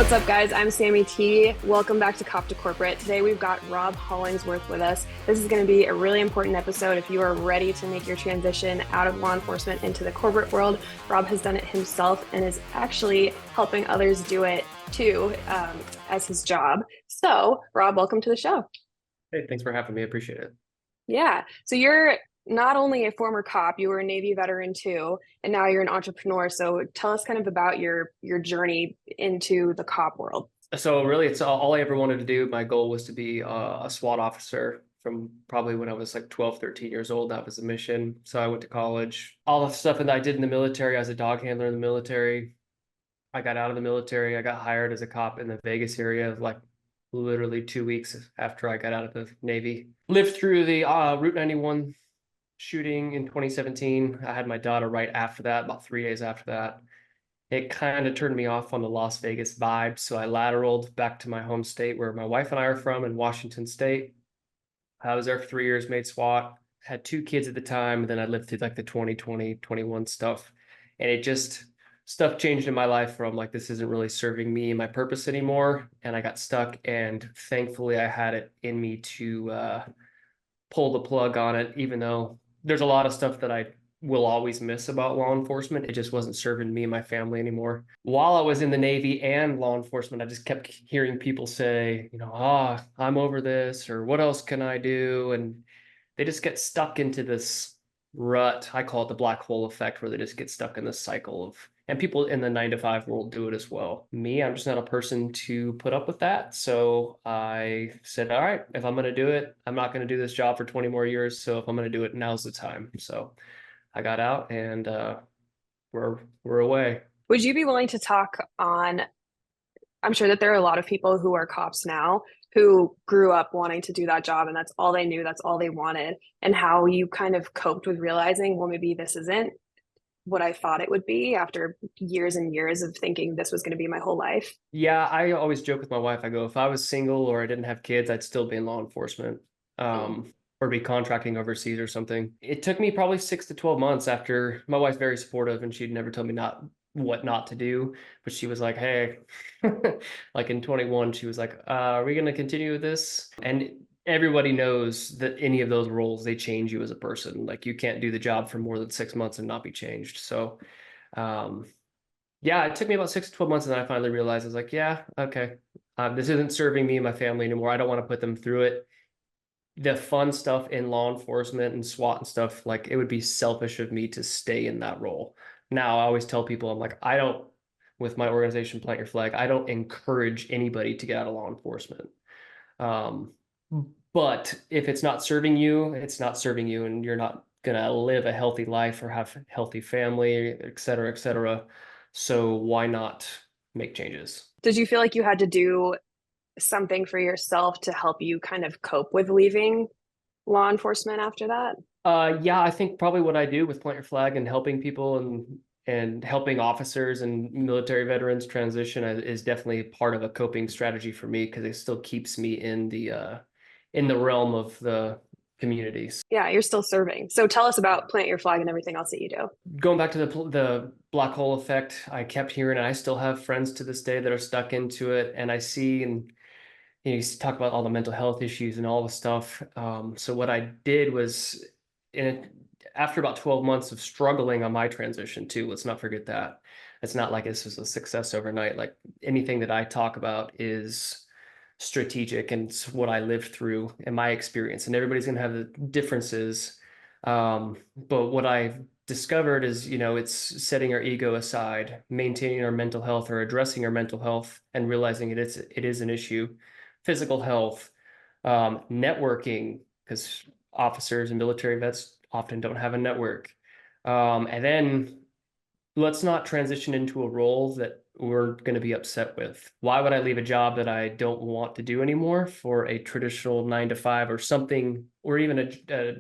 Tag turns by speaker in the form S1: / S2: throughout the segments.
S1: What's up, guys? I'm Sammy T. Welcome back to 𝐂𝐡𝐞𝐤 Corporate. Today we've got Rob Hollingsworth with us. This is going to be a really important episode if you are ready to make your transition out of law enforcement into the corporate world. Rob has done it himself and is actually helping others do it too, as his job. So, Rob, welcome to the show.
S2: Hey, thanks for having me. I appreciate it.
S1: Yeah. So you're not only a former cop, you were a Navy veteran too, and now you're an entrepreneur. So tell us kind of about your journey into the cop world.
S2: So really, it's all I ever wanted to do. My goal was to be a SWAT officer from probably when I was like 12, 13 years old. That was the mission. So I went to college. All the stuff that I did in the military, I was a dog handler in the military. I got out of the military. I got hired as a cop in the Vegas area, like literally 2 weeks after I got out of the Navy. Lived through the Route 91 shooting in 2017. I had my daughter right after that, about 3 days after that. It kind of turned me off on the Las Vegas vibe, so I lateraled back to my home state where my wife and I are from in Washington State. I was there for 3 years, made SWAT, had 2 kids at the time, and then I lived through like the 2020, 21 stuff. And it just, stuff changed in my life from like, this isn't really serving me and my purpose anymore. And I got stuck, and thankfully I had it in me to pull the plug on it, even though there's a lot of stuff that I will always miss about law enforcement. It just wasn't serving me and my family anymore. While I was in the Navy and law enforcement, I just kept hearing people say, I'm over this, or what else can I do? And they just get stuck into this rut. I call it the black hole effect, where they just get stuck in this cycle of, and people in the 9 to 5 world do it as well. Me, I'm just not a person to put up with that. So I said, all right, if I'm going to do it, I'm not going to do this job for 20 more years. So if I'm going to do it, now's the time. So I got out, and we're away.
S1: Would you be willing to talk on, I'm sure that there are a lot of people who are cops now who grew up wanting to do that job and that's all they knew, that's all they wanted, and how you kind of coped with realizing, well, maybe this isn't what I thought it would be after years and years of thinking this was going to be my whole life.
S2: Yeah, I always joke with my wife. I go, if I was single or I didn't have kids, I'd still be in law enforcement, or be contracting overseas or something. It took me probably 6 to 12 months. After, my wife's very supportive, and she'd never tell me what not to do, but she was like, hey, like in 21, she was like, are we going to continue with this? And everybody knows that any of those roles, they change you as a person. Like, you can't do the job for more than 6 months and not be changed. So yeah, it took me about 6 to 12 months, and then I finally realized, I was like, yeah, okay, this isn't serving me and my family anymore. I don't want to put them through it. The fun stuff in law enforcement and SWAT and stuff, like, it would be selfish of me to stay in that role. Now, I always tell people, I'm like, I don't, with my organization, Plant Your Flag, I don't encourage anybody to get out of law enforcement. But if it's not serving you, it's not serving you, and you're not going to live a healthy life or have a healthy family, et cetera, et cetera. So why not make changes?
S1: Did you feel like you had to do something for yourself to help you kind of cope with leaving law enforcement after that?
S2: Yeah, I think probably what I do with Plant Your Flag and helping people and helping officers and military veterans transition is definitely part of a coping strategy for me, because it still keeps me in the realm of the communities.
S1: Yeah, you're still serving. So tell us about Plant Your Flag and everything else that you do.
S2: Going back to the black hole effect, I kept hearing, and I still have friends to this day that are stuck into it, and I see, and you talk about all the mental health issues and all the stuff. So what I did was, after about 12 months of struggling on my transition too, let's not forget that. It's not like this was a success overnight. Like, anything that I talk about is strategic, and it's what I lived through and my experience, and everybody's going to have the differences. But what I've discovered is, it's setting our ego aside, maintaining our mental health, or addressing our mental health, and realizing it is an issue. Physical health, networking, because officers and military vets often don't have a network. And then let's not transition into a role that we're going to be upset with. Why would I leave a job that I don't want to do anymore for a traditional 9 to 5 or something, or even a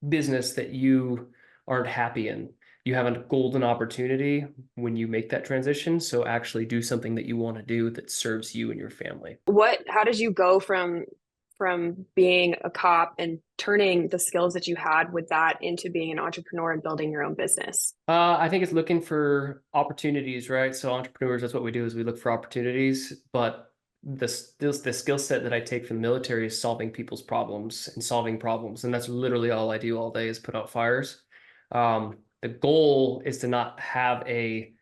S2: business that you aren't happy in? You have a golden opportunity when you make that transition. So actually do something that you want to do that serves you and your family.
S1: How did you go from from being a cop and turning the skills that you had with that into being an entrepreneur and building your own business?
S2: I think it's looking for opportunities, right? So entrepreneurs, that's what we do, is we look for opportunities. But the skill set that I take from the military is solving people's problems and solving problems. And that's literally all I do all day, is put out fires. The goal is to not have a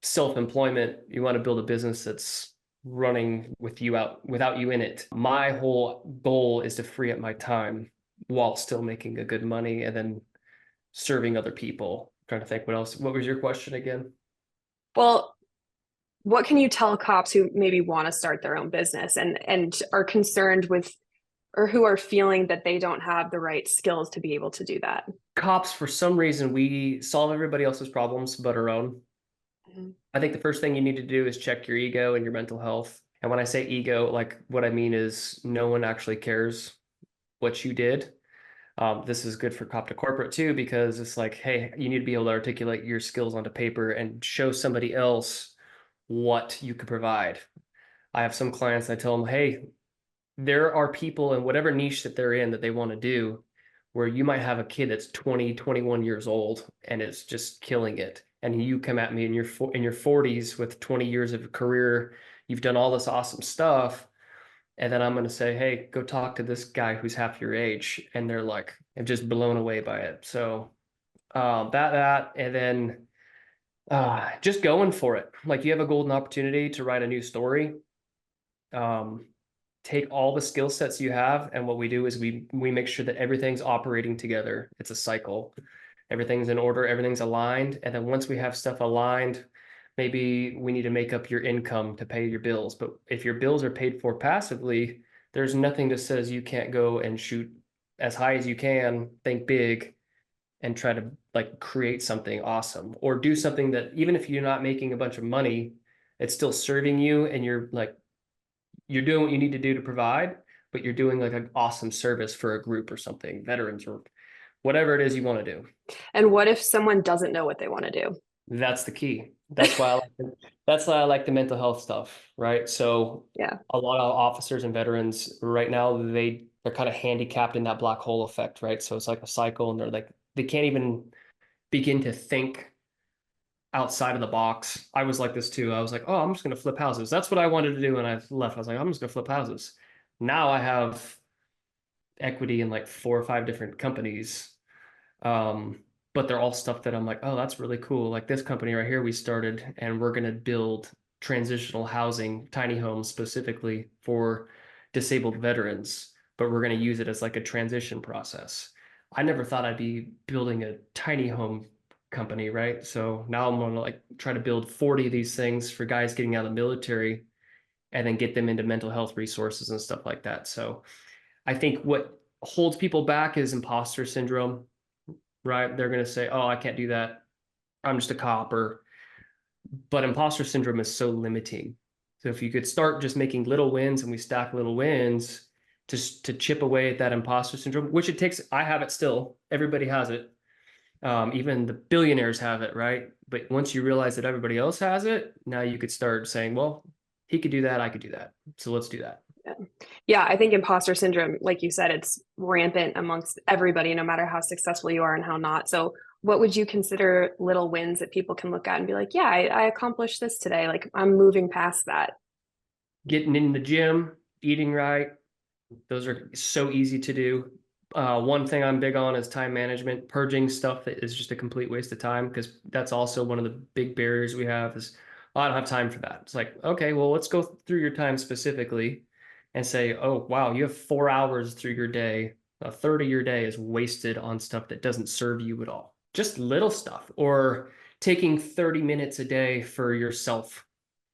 S2: self-employment. You want to build a business that's running with you out without you in it. My whole goal is to free up my time while still making a good money and then serving other people. I'm trying to think what else. What was your question again?
S1: Well, what can you tell cops who maybe want to start their own business and are concerned with or who are feeling that they don't have the right skills to be able to do that?
S2: Cops, for some reason, we solve everybody else's problems but our own. I think the first thing you need to do is check your ego and your mental health. And when I say ego, like what I mean is no one actually cares what you did. This is good for cop to corporate too, because it's like, hey, you need to be able to articulate your skills onto paper and show somebody else what you could provide. I have some clients, I tell them, hey, there are people in whatever niche that they're in that they want to do, where you might have a kid that's 20, 21 years old and is just killing it. And you come at me in your 40s with 20 years of career, you've done all this awesome stuff. And then I'm going to say, hey, go talk to this guy who's half your age. And they're like, I'm just blown away by it. So and then just going for it. Like, you have a golden opportunity to write a new story. Take all the skill sets you have. And what we do is we make sure that everything's operating together. It's a cycle. Everything's in order, everything's aligned. And then once we have stuff aligned, maybe we need to make up your income to pay your bills. But if your bills are paid for passively, there's nothing that says you can't go and shoot as high as you can, think big, and try to like create something awesome, or do something that even if you're not making a bunch of money, it's still serving you, and you're doing what you need to do to provide, but you're doing like an awesome service for a group or something, veterans or whatever it is you want to do.
S1: And what if someone doesn't know what they want to do?
S2: That's the key. That's why I like the mental health stuff, right? So
S1: Yeah.
S2: a lot of officers and veterans right now, they're kind of handicapped in that black hole effect, right? So it's like a cycle, and they can't even begin to think outside of the box. I was like this too. I was like, oh, I'm just going to flip houses. That's what I wanted to do when I left. I was like, I'm just going to flip houses. Now I have equity in like 4 or 5 different companies. But they're all stuff that I'm like, oh, that's really cool. Like this company right here we started, and we're going to build transitional housing, tiny homes specifically for disabled veterans, but we're going to use it as like a transition process. I never thought I'd be building a tiny home company, right? So now I'm going to like try to build 40 of these things for guys getting out of the military and then get them into mental health resources and stuff like that. So I think what holds people back is imposter syndrome, right? They're going to say, oh, I can't do that, I'm just a cop. But imposter syndrome is so limiting. So if you could start just making little wins, and we stack little wins to chip away at that imposter syndrome, which it takes. I have it still. Everybody has it. Even the billionaires have it, right? But once you realize that everybody else has it, now you could start saying, well, he could do that, I could do that. So let's do that.
S1: Yeah, I think imposter syndrome, like you said, it's rampant amongst everybody, no matter how successful you are and how not. So what would you consider little wins that people can look at and be like, yeah, I accomplished this today. Like, I'm moving past that.
S2: Getting in the gym, eating right. Those are so easy to do. One thing I'm big on is time management, purging stuff that is just a complete waste of time, because that's also one of the big barriers we have is, oh, I don't have time for that. It's like, okay, well, let's go through your time specifically and say, oh, wow, you have 4 hours through your day. A third of your day is wasted on stuff that doesn't serve you at all. Just little stuff, or taking 30 minutes a day for yourself.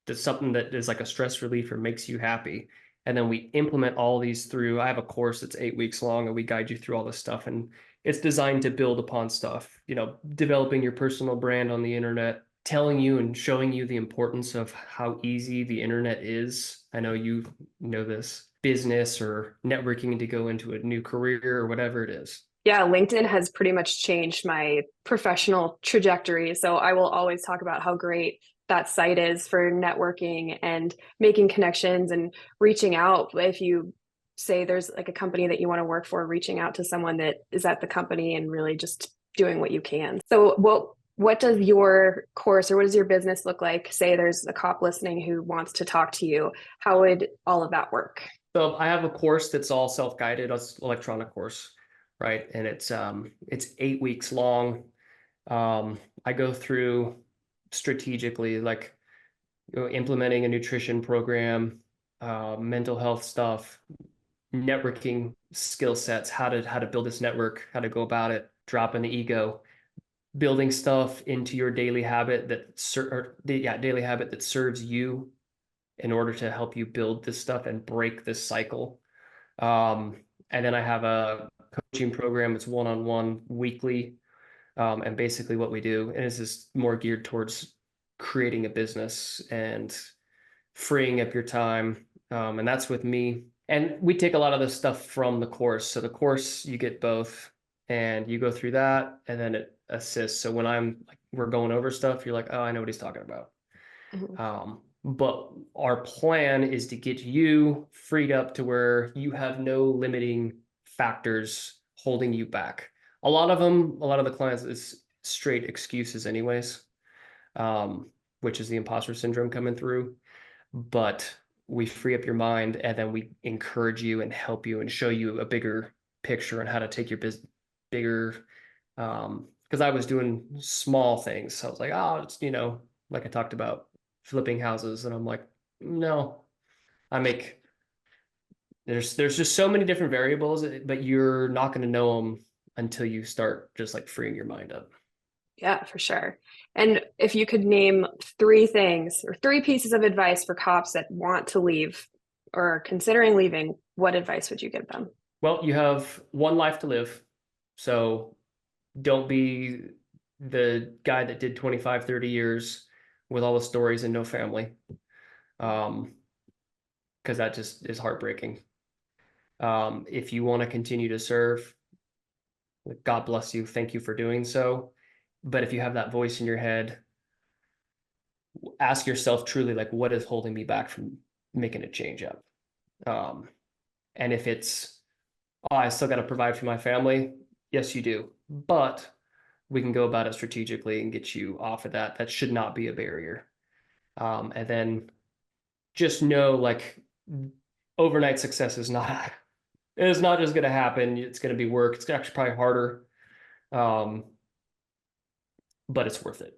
S2: That's something that is like a stress relief or makes you happy. And then we implement all these through. I have a course that's 8 weeks long, and we guide you through all this stuff. And it's designed to build upon stuff, developing your personal brand on the internet, telling you and showing you the importance of how easy the internet is. I know you know this, business or networking to go into a new career or whatever it is.
S1: Yeah, LinkedIn has pretty much changed my professional trajectory. So I will always talk about how great that site is for networking and making connections and reaching out if you say there's like a company that you want to work for, reaching out to someone that is at the company and really just doing what you can. So what does your course or what does your business look like? Say there's a cop listening who wants to talk to you. How would all of that work?
S2: So I have a course that's all self-guided, it's an electronic course, right? And it's 8 weeks long. I go through strategically, like, implementing a nutrition program, mental health stuff, networking skill sets, how to build this network, how to go about it, dropping the ego, building stuff into your daily habit daily habit that serves you in order to help you build this stuff and break this cycle. And then I have a coaching program. It's one-on-one weekly. And basically what we do, and this is more geared towards creating a business and freeing up your time. And that's with me. And we take a lot of this stuff from the course. So the course, you get both, and you go through that, and then it assists. So when we're going over stuff, you're like, oh, I know what he's talking about. Mm-hmm. But our plan is to get you freed up to where you have no limiting factors holding you back. A lot of the clients is straight excuses anyways, which is the imposter syndrome coming through. But we free up your mind, and then we encourage you and help you and show you a bigger picture on how to take your business bigger. Because I was doing small things. I was like, oh, it's, like I talked about, flipping houses, and I'm like, no, there's just so many different variables, but you're not going to know them until you start just like freeing your mind up.
S1: Yeah, for sure. And if you could name 3 things or 3 pieces of advice for cops that want to leave or are considering leaving, what advice would you give them?
S2: Well, you have one life to live. So don't be the guy that did 25, 30 years with all the stories and no family. Because that just is heartbreaking. If you want to continue to serve, God bless you. Thank you for doing so. But if you have that voice in your head, ask yourself truly, like, what is holding me back from making a change up? And if it's, oh, I still got to provide for my family. Yes, you do. But we can go about it strategically and get you off of that. That should not be a barrier. And then just know, like, overnight success is not just going to happen. It's going to be work. It's actually probably harder. But it's worth it.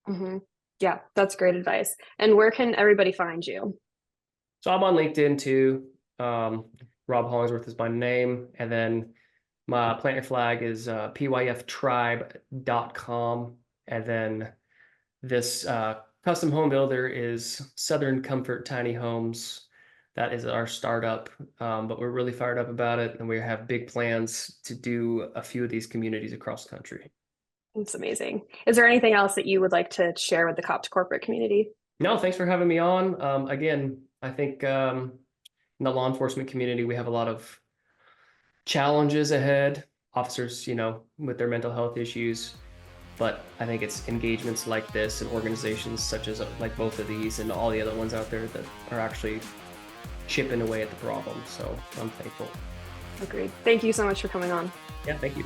S1: Mm-hmm. Yeah, that's great advice. And where can everybody find you?
S2: So I'm on LinkedIn too. Rob Hollingsworth is my name. And then my plant your flag is pyftribe.com. And then this custom home builder is Southern Comfort Tiny Homes. That is our startup, but we're really fired up about it. And we have big plans to do a few of these communities across the country.
S1: It's amazing. Is there anything else that you would like to share with the 𝐂𝐡𝐞 corporate community?
S2: No, thanks for having me on. Again, I think in the law enforcement community, we have a lot of challenges ahead. Officers, with their mental health issues. But I think it's engagements like this and organizations such as like both of these and all the other ones out there that are actually chipping away at the problem. So I'm thankful.
S1: Agreed. Thank you so much for coming on.
S2: Yeah, thank you.